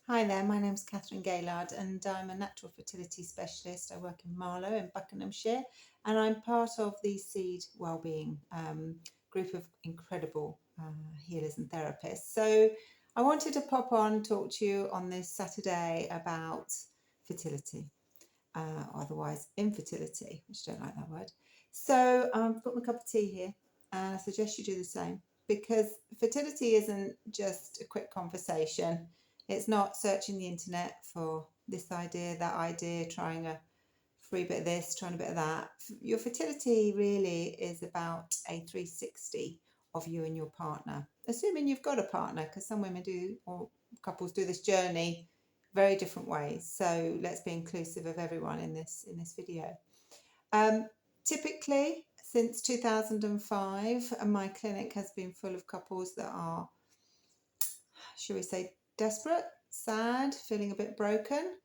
Hi there, my name's Catherine Gaylard and I'm a natural fertility specialist. I work in Marlow in Buckinghamshire and I'm part of the Seed Wellbeing group of incredible healers and therapists. So I wanted to pop on and talk to you on this Saturday about fertility, otherwise infertility, which I don't like that word. So I've got my cup of tea here and I suggest you do the same because fertility isn't just a quick conversation. It's not searching the internet for this idea, that idea, trying a free bit of this, trying a bit of that. Your fertility really is about a 360 of you and your partner, assuming you've got a partner, because some women do, or couples do this journey very different ways. So let's be inclusive of everyone in this video. Um, Typically, since 2005, my clinic has been full of couples that are, shall we say, desperate, sad, feeling a bit broken.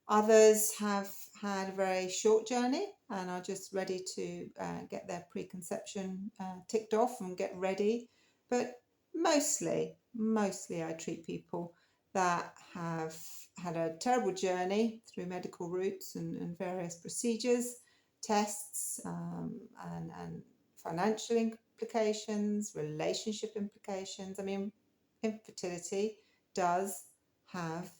Others have had a very short journey and are just ready to get their preconception ticked off and get ready. But mostly I treat people that have had a terrible journey through medical routes and various procedures, tests, and financial implications, relationship implications. I mean, infertility does have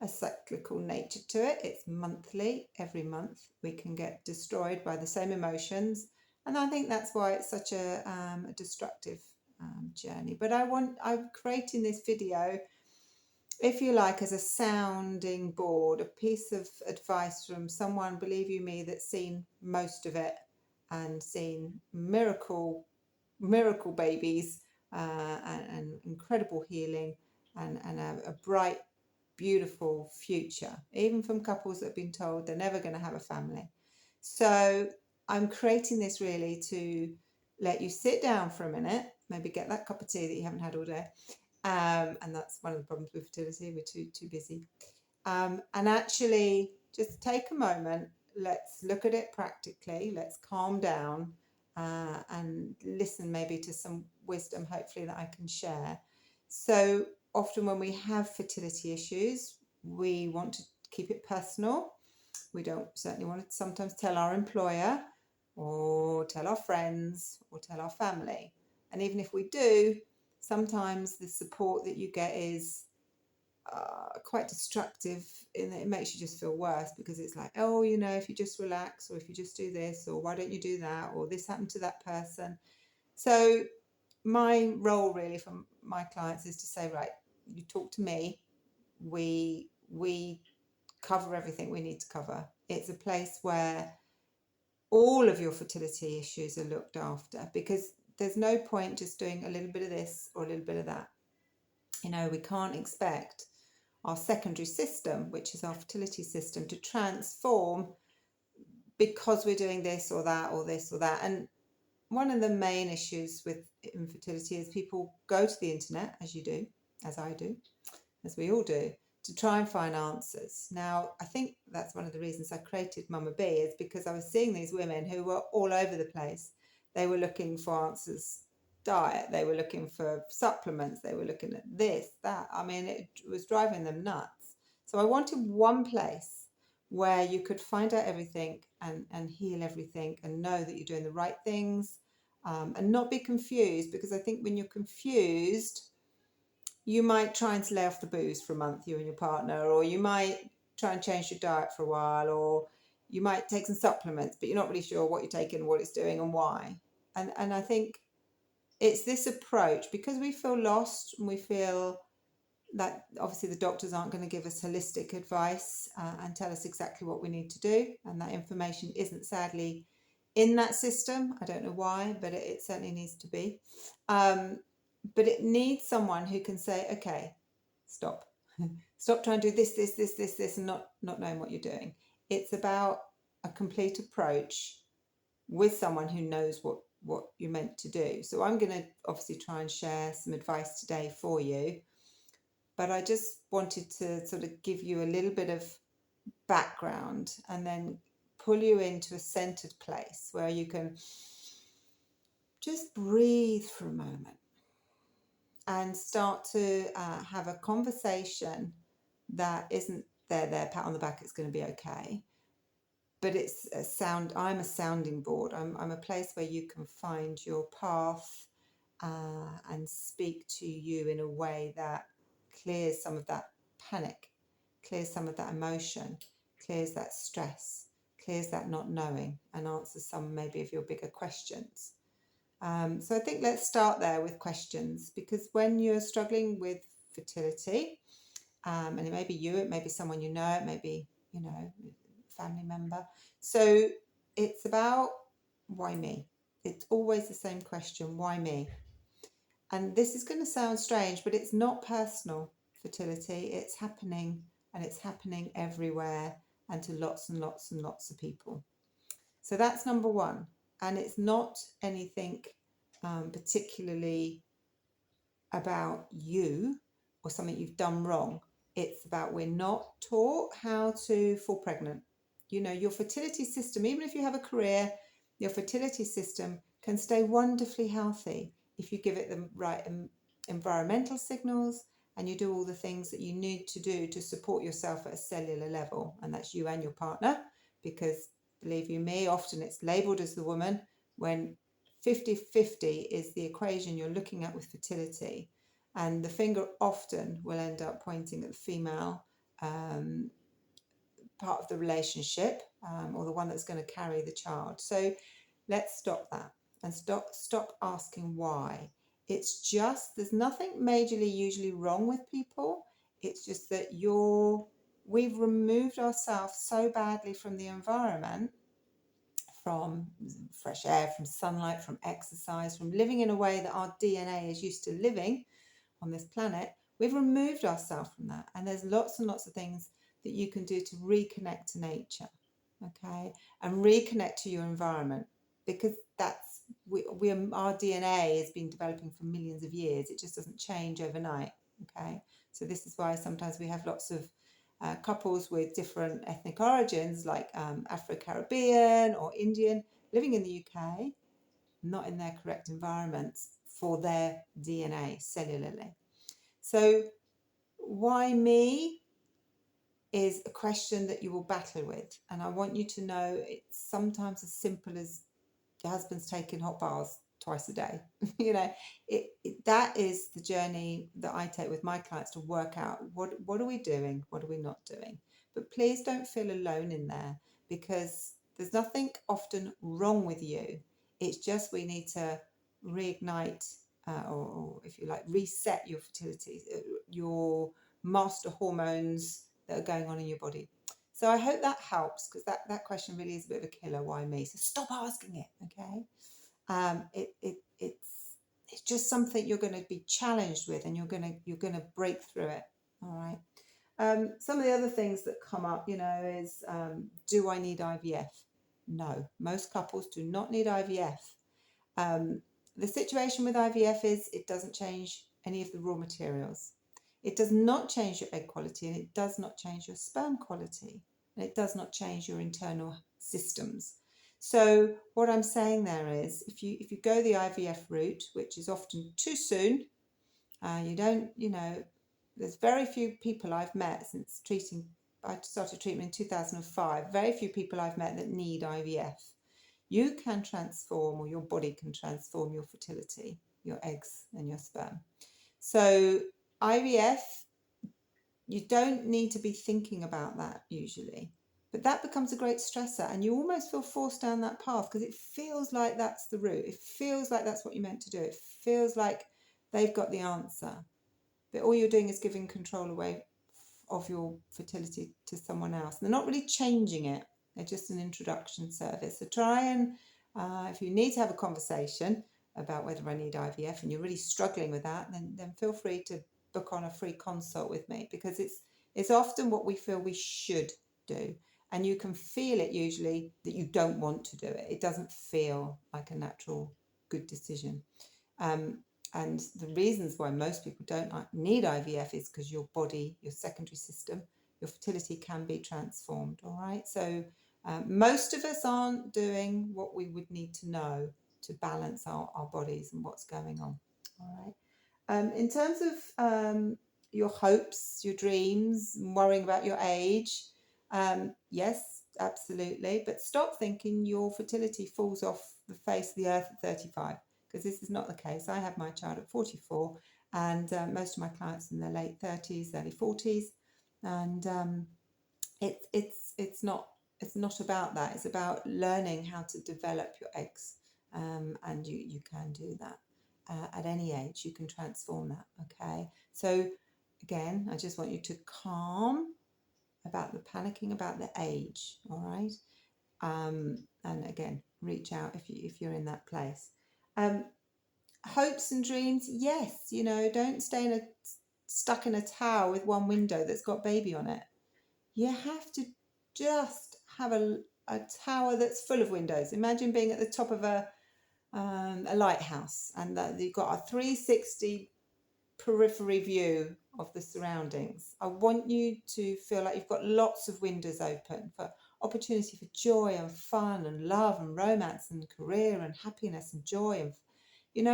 a cyclical nature to it. It's monthly. Every month we can get destroyed by the same emotions, and I think that's why it's such a destructive journey. But I'm creating this video, if you like, as a sounding board, a piece of advice from someone, believe you me, that's seen most of it and seen miracle babies, and incredible healing, and a bright, beautiful future, even from couples that have been told they're never going to have a family. So I'm creating this really to let you sit down for a minute, maybe get that cup of tea that you haven't had all day. And that's one of the problems with fertility, we're too busy. And actually just take a moment, let's look at it practically, let's calm down, and listen maybe to some wisdom, hopefully, that I can share. So often when we have fertility issues, we want to keep it personal. We don't certainly want to sometimes tell our employer or tell our friends or tell our family. And even if we do, sometimes the support that you get is quite destructive, in that it makes you just feel worse, because it's like, oh, if you just relax, or if you just do this, or why don't you do that, or this happened to that person. So my role really from my clients is to say, right, you talk to me, we cover everything we need to cover. It's a place where all of your fertility issues are looked after, because there's no point just doing a little bit of this or a little bit of that. We can't expect our secondary system, which is our fertility system, to transform because we're doing this or that or this or that. And one of the main issues with infertility is people go to the internet, as you do, as I do, as we all do, to try and find answers. Now, I think that's one of the reasons I created Mama B, is because I was seeing these women who were all over the place. They were looking for answers, diet, they were looking for supplements, they were looking at this, that. I mean, it was driving them nuts. So I wanted one place where you could find out everything and heal everything and know that you're doing the right things, and not be confused, because I think when you're confused, you might try and lay off the booze for a month, you and your partner, or you might try and change your diet for a while, or you might take some supplements, but you're not really sure what you're taking, what it's doing, and why. And I think it's this approach, because we feel lost and we feel that obviously the doctors aren't going to give us holistic advice, and tell us exactly what we need to do, and that information isn't sadly in that system. I don't know why, but it certainly needs to be. But it needs someone who can say, okay, stop. Stop trying to do this, and not knowing what you're doing. It's about a complete approach with someone who knows what you're meant to do. So I'm going to obviously try and share some advice today for you, but I just wanted to sort of give you a little bit of background and then pull you into a centered place where you can just breathe for a moment and start to have a conversation that isn't there, pat on the back, it's going to be okay. But it's I'm a sounding board. I'm a place where you can find your path and speak to you in a way that clears some of that panic, clears some of that emotion, clears that stress, clears that not knowing, and answers some maybe of your bigger questions. So I think let's start there with questions, because when you're struggling with fertility, and it may be you, it may be someone you know, it may be, family member. So it's about, why me? It's always the same question, why me? And this is going to sound strange, but it's not personal fertility. It's happening, and it's happening everywhere and to lots and lots and lots of people. So that's number one. And it's not anything particularly about you or something you've done wrong. It's about, we're not taught how to fall pregnant. Your fertility system, even if you have a career, your fertility system can stay wonderfully healthy if you give it the right environmental signals and you do all the things that you need to do to support yourself at a cellular level. And that's you and your partner, because believe you me, often it's labelled as the woman when 50-50 is the equation you're looking at with fertility. And the finger often will end up pointing at the female part of the relationship, or the one that's going to carry the child. So let's stop that and stop asking why. It's just, there's nothing majorly usually wrong with people. It's just that we've removed ourselves so badly from the environment, from fresh air, from sunlight, from exercise, from living in a way that our DNA is used to living on this planet. We've removed ourselves from that. And there's lots and lots of things that you can do to reconnect to nature, okay? And reconnect to your environment, because that's, our DNA has been developing for millions of years. It just doesn't change overnight, okay? So this is why sometimes we have lots of couples with different ethnic origins, like Afro-Caribbean or Indian, living in the UK, not in their correct environments for their DNA cellularly. So why me is a question that you will battle with. And I want you to know it's sometimes as simple as your husband's taking hot baths twice a day. That is the journey that I take with my clients, to work out what are we doing, what are we not doing. But please don't feel alone in there, because there's nothing often wrong with you. It's just we need to reignite or if you like, reset your fertility, your master hormones that are going on in your body. So I hope that helps, because that question really is a bit of a killer. Why me? So stop asking it, okay? It's just something you're going to be challenged with, and you're going to break through it. All right. Some of the other things that come up, is do I need IVF? No, most couples do not need IVF. The situation with IVF is it doesn't change any of the raw materials. It does not change your egg quality, and it does not change your sperm quality, and it does not change your internal systems. So what I'm saying there is, if you go the IVF route, which is often too soon, there's very few people I've met since I started treatment in 2005, very few people I've met that need IVF. You can transform, or your body can transform your fertility, your eggs and your sperm. So IVF, you don't need to be thinking about that usually, but that becomes a great stressor, and you almost feel forced down that path because it feels like that's the route. It feels like that's what you're meant to do. It feels like they've got the answer, but all you're doing is giving control away of your fertility to someone else. They're not really changing it. They're just an introduction service. So try and, if you need to have a conversation about whether I need IVF and you're really struggling with that, then feel free to book on a free consult with me, because it's often what we feel we should do. And you can feel it usually that you don't want to do it. It doesn't feel like a natural, good decision. And the reasons why most people don't need IVF is because your body, your secondary system, your fertility can be transformed. All right. So most of us aren't doing what we would need to know to balance our bodies and what's going on. All right. In terms of your hopes, your dreams, worrying about your age. Yes, absolutely. But stop thinking your fertility falls off the face of the earth at 35, because this is not the case. I had my child at 44, and most of my clients in their late 30s, early 40s, and it's not about that. It's about learning how to develop your eggs, and you can do that at any age. You can transform that. Okay, so again, I just want you to calm about the panicking about the age. All right, and again, reach out if you're in that place. Hopes and dreams, yes. Don't stay stuck in a tower with one window that's got baby on it. You have to just have a tower that's full of windows. Imagine being at the top of a lighthouse, and that you've got a 360 periphery view of the surroundings. I want you to feel like you've got lots of windows open for opportunity for joy and fun and love and romance and career and happiness and joy. And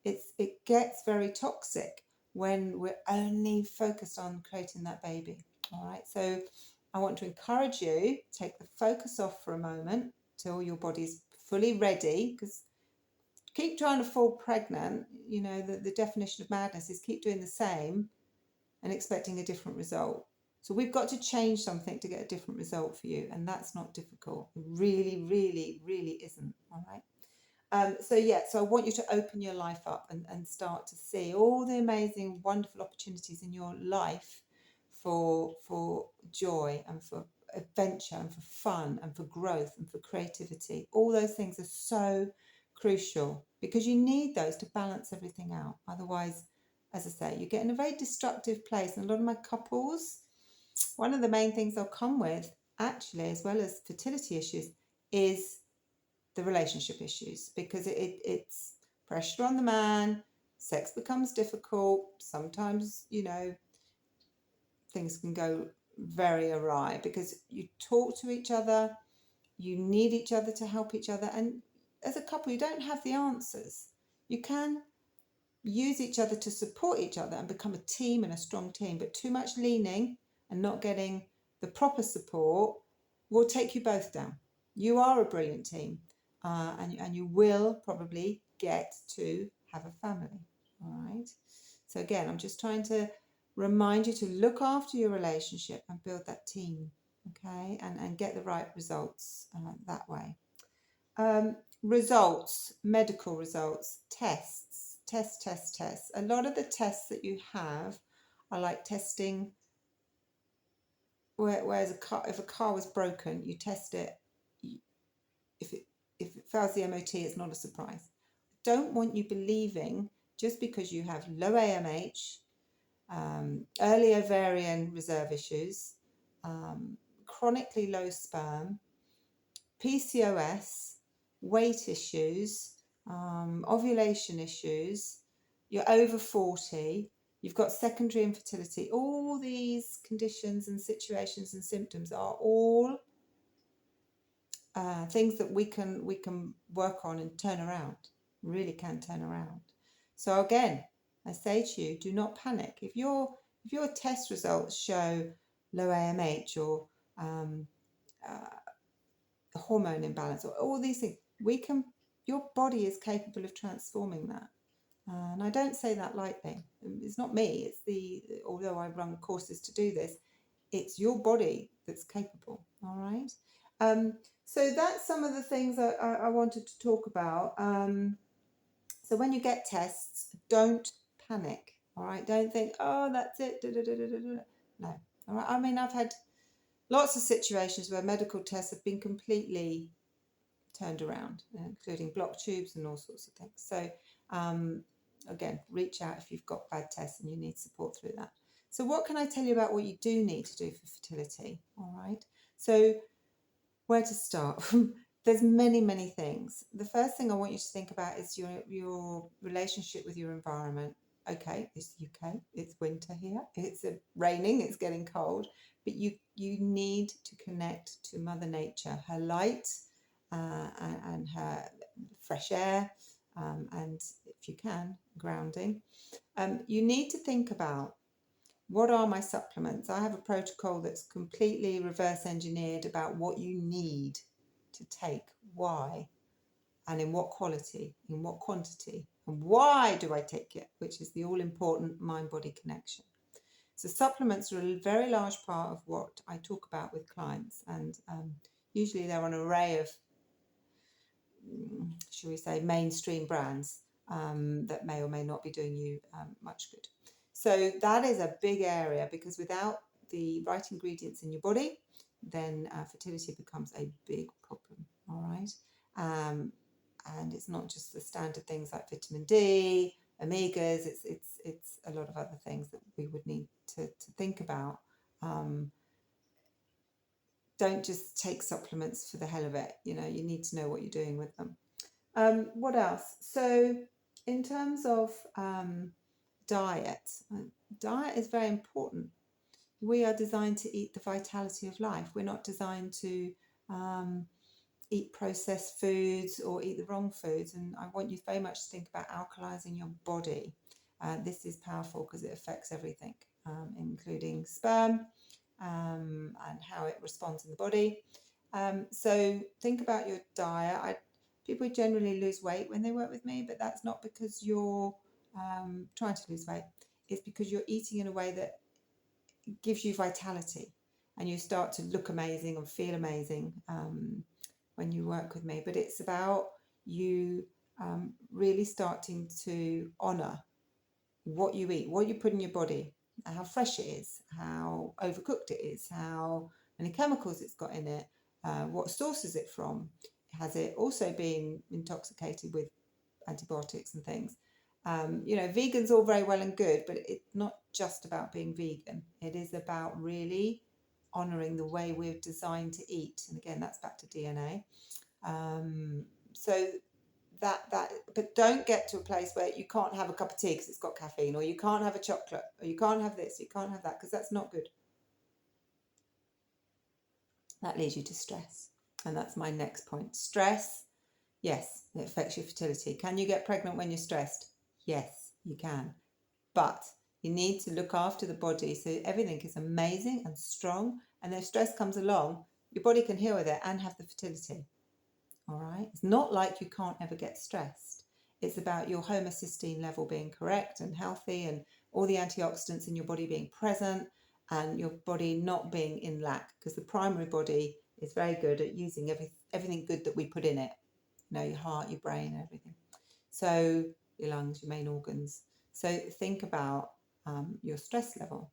it gets very toxic when we're only focused on creating that baby. All right, so I want to encourage you, take the focus off for a moment till your body's fully ready, because keep trying to fall pregnant, the definition of madness is keep doing the same and expecting a different result. So we've got to change something to get a different result for you, and that's not difficult. It really, really, really isn't. All right. So I want you to open your life up and start to see all the amazing, wonderful opportunities in your life for joy and for adventure and for fun and for growth and for creativity. All those things are so crucial, because you need those to balance everything out. Otherwise, as I say, you get in a very destructive place. And a lot of my couples, one of the main things they'll come with, actually, as well as fertility issues, is the relationship issues, because it's pressure on the man, sex becomes difficult, sometimes things can go very awry because you talk to each other, you need each other to help each other, and as a couple you don't have the answers. You can use each other to support each other and become a team and a strong team, but too much leaning and not getting the proper support will take you both down. You are a brilliant team, and you will probably get to have a family. All right, so again, I'm just trying to remind you to look after your relationship and build that team, okay, and get the right results that way. Results, medical results, tests. A lot of the tests that you have are like testing, whereas if a car was broken, you test it. If it fails the MOT, it's not a surprise. Don't want you believing just because you have low AMH, early ovarian reserve issues, chronically low sperm, PCOS, weight issues, ovulation issues, you're over 40, you've got secondary infertility. All these conditions and situations and symptoms are all things that we can work on and turn around, really can turn around. So again, I say to you, do not panic. If your test results show low AMH or hormone imbalance or all these things, your body is capable of transforming that. And I don't say that lightly. It's not me. Although I run courses to do this, it's your body that's capable. All right. So that's some of the things I wanted to talk about. So when you get tests, don't panic. All right. Don't think, oh, that's it. No. All right. I mean, I've had lots of situations where medical tests have been completely turned around, including blocked tubes and all sorts of things. So again, reach out if you've got bad tests and you need support through that. So what can I tell you about what you do need to do for fertility? All right. So where to start? There's many things. The first thing I want you to think about is your relationship with your environment. Okay, it's UK, it's winter here, it's raining, it's getting cold, but you need to connect to Mother Nature, her light and her fresh air, and if you can, grounding. You need to think about What are my supplements? I have a protocol that's completely reverse engineered about what you need to take, why, and in what quality, in what quantity, and why do I take it, which is the all-important mind-body connection. So supplements are a very large part of what I talk about with clients, and usually they're an array of, shall we say, mainstream brands that may or may not be doing you much good. So that is a big area, because without the right ingredients in your body, then fertility becomes a big problem. All right. And it's not just the standard things like vitamin D, omegas. It's a lot of other things that we would need to think about. Don't just take supplements for the hell of it. You need to know what you're doing with them. What else? So in terms of diet, diet is very important. We are designed to eat the vitality of life. We're not designed to eat processed foods or eat the wrong foods. And I want you very much to think about alkalizing your body. This is powerful because it affects everything, including sperm and how it responds in the body. So think about your diet. People generally lose weight when they work with me, but that's not because you're trying to lose weight. It's because you're eating in a way that gives you vitality, and you start to look amazing and feel amazing when you work with me. But it's about you really starting to honour what you eat, what you put in your body, how fresh it is, how overcooked it is, how many chemicals it's got in it, what source is it from, has it also been intoxicated with antibiotics and things. Vegan's all very well and good, but it's not just about being vegan. It is about really honouring the way we're designed to eat. And again, that's back to DNA. So but don't get to a place where you can't have a cup of tea because it's got caffeine, or you can't have a chocolate, or you can't have this, you can't have that, because that's not good. That leads you to stress. And that's my next point. Stress, yes, it affects your fertility. Can you get pregnant when you're stressed? Yes, you can. But you need to look after the body so everything is amazing and strong. And if stress comes along, your body can heal with it and have the fertility. All right. It's not like you can't ever get stressed. It's about your homocysteine level being correct and healthy, and all the antioxidants in your body being present, and your body not being in lack, because the primary body is very good at using everything good that we put in it. Your heart, your brain, everything. So your lungs, your main organs. So think about your stress level.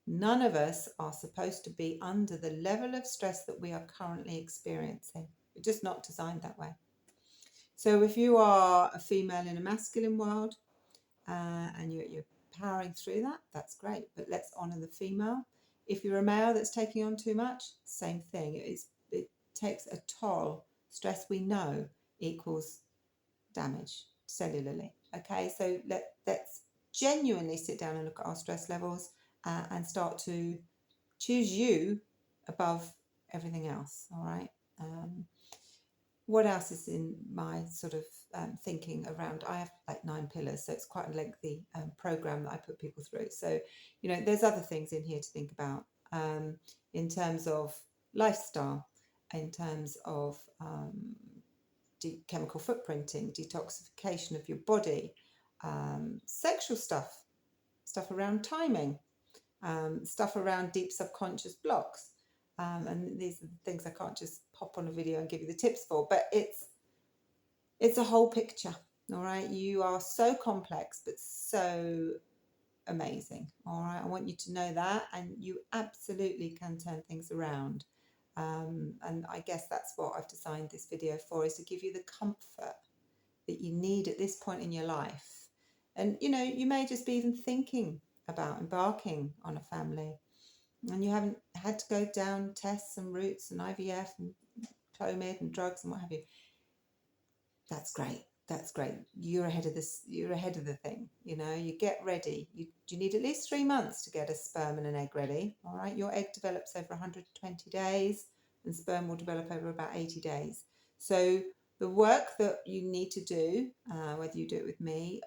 None of us are supposed to be under the level of stress that we are currently experiencing. We're just not designed that way. So if you are a female in a masculine world and you're powering through that, that's great. But let's honour the female. If you're a male that's taking on too much, same thing. It takes a toll. Stress, we know, equals damage cellularly. Okay, so let's genuinely sit down and look at our stress levels and start to choose you above everything else. All right. What else is in my sort of thinking around? I have like 9 pillars, so it's quite a lengthy program that I put people through. So, there's other things in here to think about in terms of lifestyle, in terms of chemical footprinting, detoxification of your body, sexual stuff around timing, stuff around deep subconscious blocks. And these are the things I can't just pop on a video and give you the tips for, but it's a whole picture. All right. You are so complex, but so amazing. All right. I want you to know that, and you absolutely can turn things around. And I guess that's what I've designed this video for, is to give you the comfort that you need at this point in your life. And, you may just be even thinking about embarking on a family, and you haven't had to go down tests and routes and IVF and Clomid and drugs and what have you. That's great. That's great. You're ahead of this. You're ahead of the thing. You get ready. You need at least 3 months to get a sperm and an egg ready. All right. Your egg develops over 120 days and sperm will develop over about 80 days. So the work that you need to do, whether you do it with me,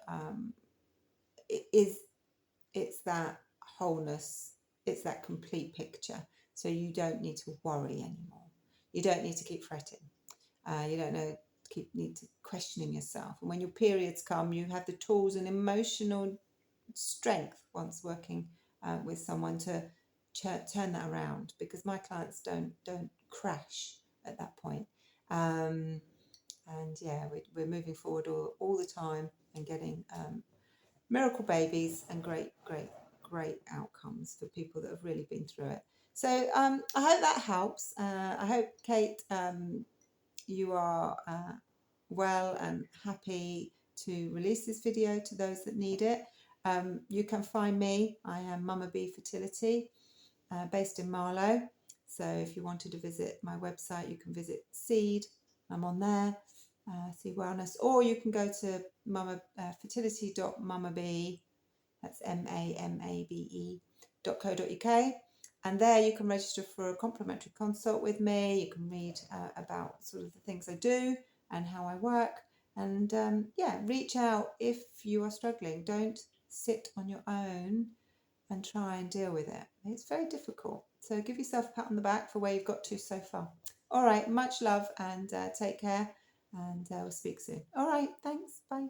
it's that wholeness. It's that complete picture. So you don't need to worry anymore. You don't need to keep fretting. You don't need to questioning yourself. And when your periods come, you have the tools and emotional strength once working with someone to turn that around, because my clients don't crash at that point. And yeah, we're moving forward all the time and getting miracle babies and great outcomes for people that have really been through it. So I hope that helps. I hope, Kate, you are well and happy to release this video to those that need it. You can find me. I am Mama B Fertility, based in Marlow. So if you wanted to visit my website, you can visit Seed. I'm on there, Seed Wellness, or you can go to fertility.mamabe, that's MAMABE.co.uk. And there you can register for a complimentary consult with me. You can read about sort of the things I do and how I work. And yeah, reach out if you are struggling. Don't sit on your own and try and deal with it. It's very difficult. So give yourself a pat on the back for where you've got to so far. All right, much love and take care, and we'll speak soon. All right, thanks. Bye.